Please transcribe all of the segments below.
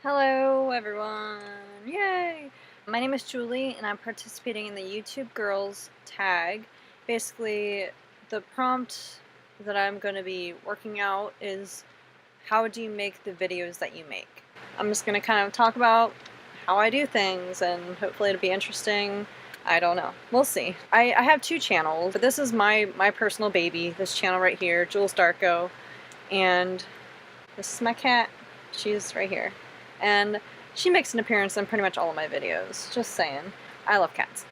Hello everyone! Yay! My name is Julie and I'm participating in the YouTube Girls tag. Basically, the prompt that I'm going to be working out is how do you make the videos that you make? I'm just going to kind of talk about how I do things and hopefully it'll be interesting. I don't know. We'll see. I have two channels, but this is my personal baby, this channel right here, Jules Darko, and this is my cat. She's right here. And she makes an appearance in pretty much all of my videos. Just saying. I love cats.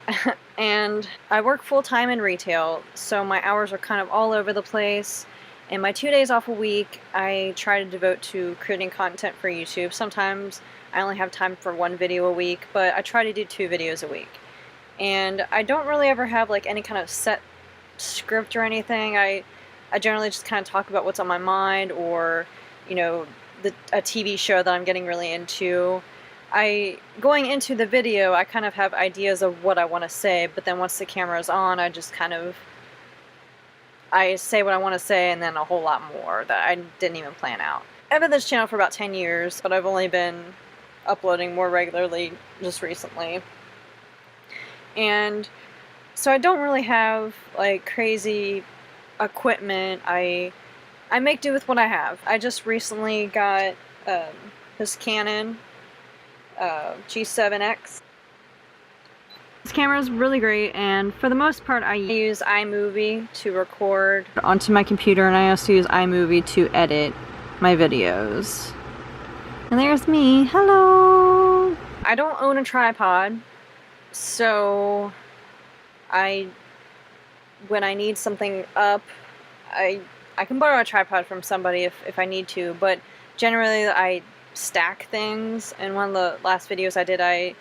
And I work full-time in retail, so my hours are kind of all over the place. And my 2 days off a week, I try to devote to creating content for YouTube. Sometimes I only have time for one video a week, but I try to do 2 videos a week. And I don't really ever have like any kind of set script or anything. I generally just kind of talk about what's on my mind, or, you know, a TV show that I'm getting really into. Going into the video, I kind of have ideas of what I want to say, but then once the camera's on, I just kind of, I say what I want to say and then a whole lot more that I didn't even plan out. I've been this channel for about 10 years, but I've only been uploading more regularly just recently. And so I don't really have like crazy equipment. I make do with what I have. I just recently got this Canon G7X. This camera is really great, and for the most part I use iMovie to record onto my computer, and I also use iMovie to edit my videos. And there's me. Hello! I don't own a tripod, so when I need something up, I can borrow a tripod from somebody if I need to, but generally I stack things. And one of the last videos I did, I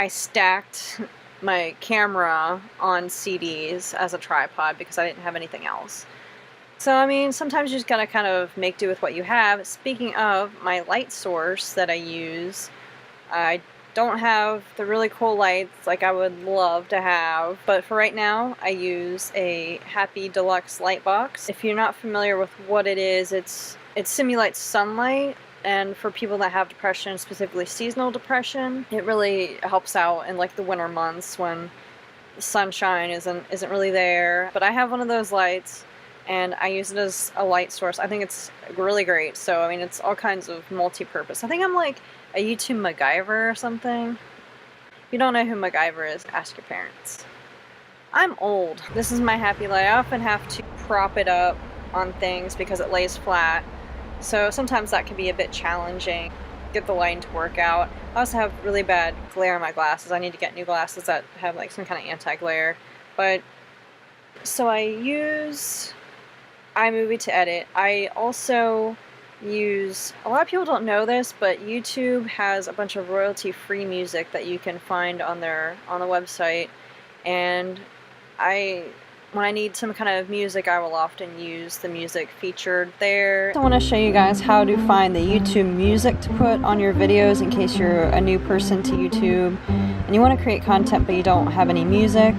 stacked my camera on CDs as a tripod because I didn't have anything else. So I mean, sometimes you just gotta kind of make do with what you have. Speaking of my light source that I use, I don't have the really cool lights like I would love to have, but for right now I use a Happy Deluxe light box. If you're not familiar with what it is, it simulates sunlight, and for people that have depression, specifically seasonal depression, it really helps out in like the winter months when the sunshine isn't really there. But I have one of those lights and I use it as a light source. I think it's really great. So I mean, it's all kinds of multi-purpose. I think I'm like a YouTube MacGyver or something. If you don't know who MacGyver is, ask your parents. I'm old. This is my happy light. I often have to prop it up on things because it lays flat. So sometimes that can be a bit challenging. Get the lighting to work out. I also have really bad glare in my glasses. I need to get new glasses that have like some kind of anti-glare. But so I use iMovie to edit. I also use, a lot of people don't know this, but YouTube has a bunch of royalty-free music that you can find on the website, and when I need some kind of music, I will often use the music featured there. I want to show you guys how to find the YouTube music to put on your videos in case you're a new person to YouTube and you want to create content but you don't have any music.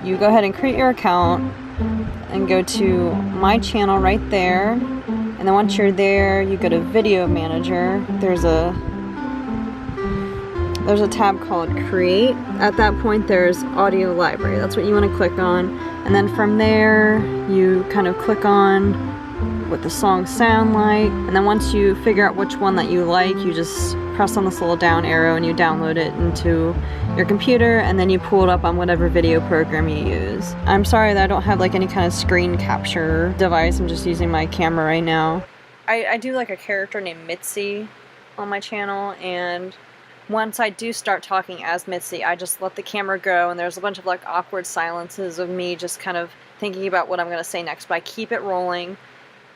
You go ahead and create your account and go to my channel right there. And then once you're there, you go to Video Manager. There's a tab called Create. At that point, there's Audio Library. That's what you want to click on. And then from there, you kind of click on what the songs sound like. And then once you figure out which one that you like, you just press on this little down arrow and you download it into your computer, and then you pull it up on whatever video program you use. I'm sorry that I don't have like any kind of screen capture device. I'm just using my camera right now. I do like a character named MITZIE on my channel, and once I do start talking as MITZIE, I just let the camera go, and there's a bunch of like awkward silences of me just kind of thinking about what I'm going to say next, but I keep it rolling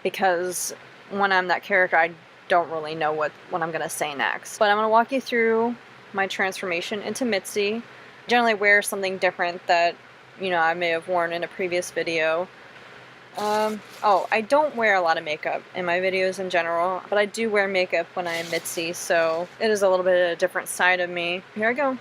because when I'm that character, I don't really know what I'm going to say next. But I'm going to walk you through my transformation into MITZIE. I generally wear something different that, you know, I may have worn in a previous video. Oh, I don't wear a lot of makeup in my videos in general, but I do wear makeup when I'm MITZIE, so it is a little bit of a different side of me. Here I go.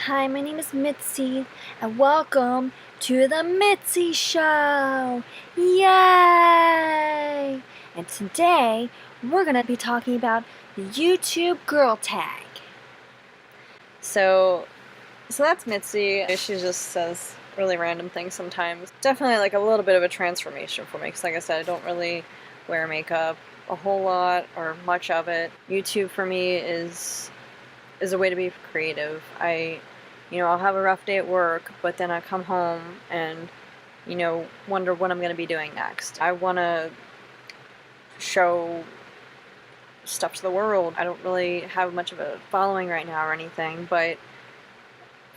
Hi Hi, my name is Mitzi, and welcome to the MITZIE Show! Yay! And today, we're gonna be talking about the YouTube girl tag. So that's Mitzi. She just says really random things sometimes. Definitely like a little bit of a transformation for me, because like I said, I don't really wear makeup a whole lot or much of it. YouTube for me is a way to be creative. I'll have a rough day at work, but then I come home and, wonder what I'm going to be doing next. I want to show stuff to the world. I don't really have much of a following right now or anything, but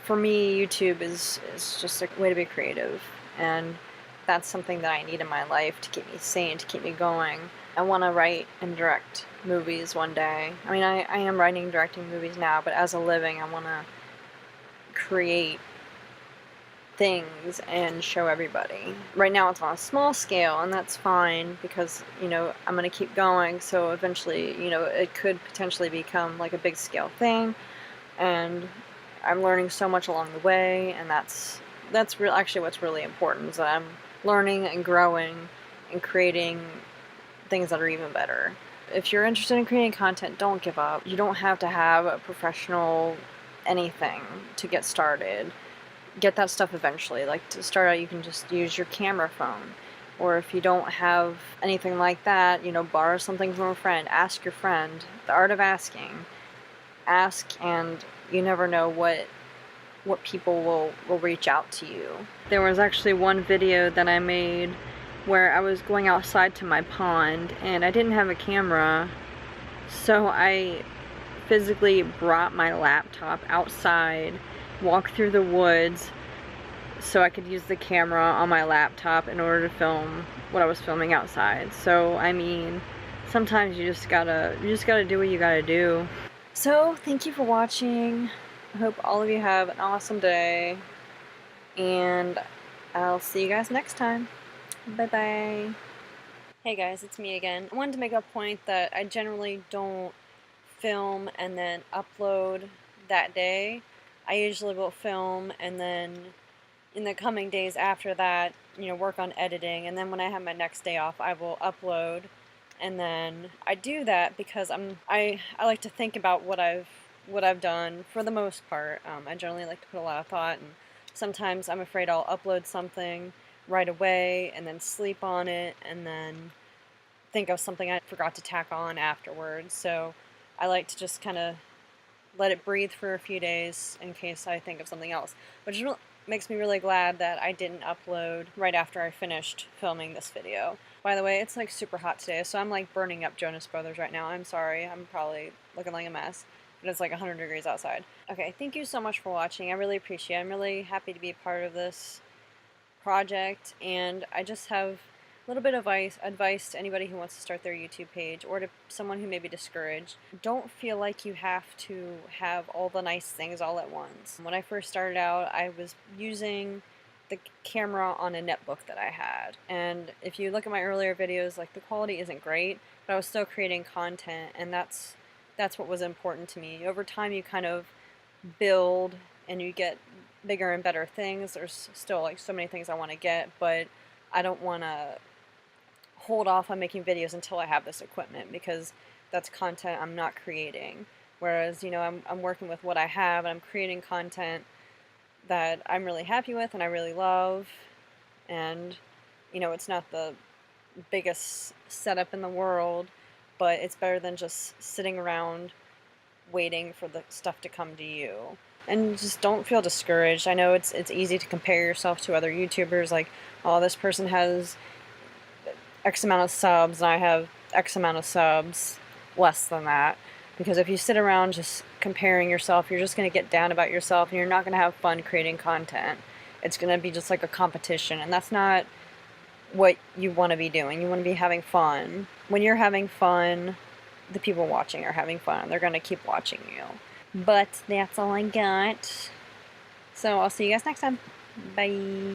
for me, YouTube is just a way to be creative, and that's something that I need in my life to keep me sane, to keep me going. I want to write and direct movies one day. I mean, I am writing and directing movies now, but as a living, I want to create things and show everybody. Right now it's on a small scale, and that's fine because, I'm going to keep going, so eventually, it could potentially become like a big scale thing, and I'm learning so much along the way, and that's actually what's really important, is that I'm learning and growing and creating things that are even better. If you're interested in creating content, don't give up. You don't have to have a professional anything to get started. Get that stuff eventually. Like, to start out, you can just use your camera phone. Or if you don't have anything like that, borrow something from a friend. Ask your friend. The art of asking. Ask, and you never know what people will reach out to you. There was actually one video that I made where I was going outside to my pond, and I didn't have a camera, so I physically brought my laptop outside, walked through the woods, so I could use the camera on my laptop in order to film what I was filming outside. So, I mean, sometimes you just gotta do what you gotta do. So, thank you for watching. I hope all of you have an awesome day, and I'll see you guys next time. Bye-bye. Hey guys, it's me again. I wanted to make a point that I generally don't film and then upload that day. I usually will film and then in the coming days after that, work on editing, and then when I have my next day off, I will upload. And then I do that because I like to think about what I've done for the most part. I generally like to put a lot of thought, and sometimes I'm afraid I'll upload something right away and then sleep on it and then think of something I forgot to tack on afterwards. So I like to just kind of let it breathe for a few days in case I think of something else, which makes me really glad that I didn't upload right after I finished filming this video. By the way, it's like super hot today, so I'm like burning up Jonas Brothers right now. I'm sorry, I'm probably looking like a mess, but it's like 100 degrees outside. Okay, thank you so much for watching. I really appreciate it. I'm really happy to be a part of this project, and I just have a little bit of advice to anybody who wants to start their YouTube page, or to someone who may be discouraged. Don't feel like you have to have all the nice things all at once. When I first started out, I was using the camera on a netbook that I had, and if you look at my earlier videos, like, the quality isn't great, but I was still creating content, and that's what was important to me. Over time, you kind of build and you get bigger and better things. There's still like so many things I want to get, but I don't want to hold off on making videos until I have this equipment, because that's content I'm not creating. Whereas, I'm working with what I have, and I'm creating content that I'm really happy with and I really love, and it's not the biggest setup in the world, but it's better than just sitting around waiting for the stuff to come to you. And just don't feel discouraged. I know it's easy to compare yourself to other YouTubers, like, oh, this person has X amount of subs and I have X amount of subs less than that. Because if you sit around just comparing yourself, you're just going to get down about yourself, and you're not going to have fun creating content. It's going to be just like a competition, and that's not what you want to be doing. You want to be having fun. When you're having fun, the people watching are having fun. They're going to keep watching you. But that's all I got. So I'll see you guys next time. Bye.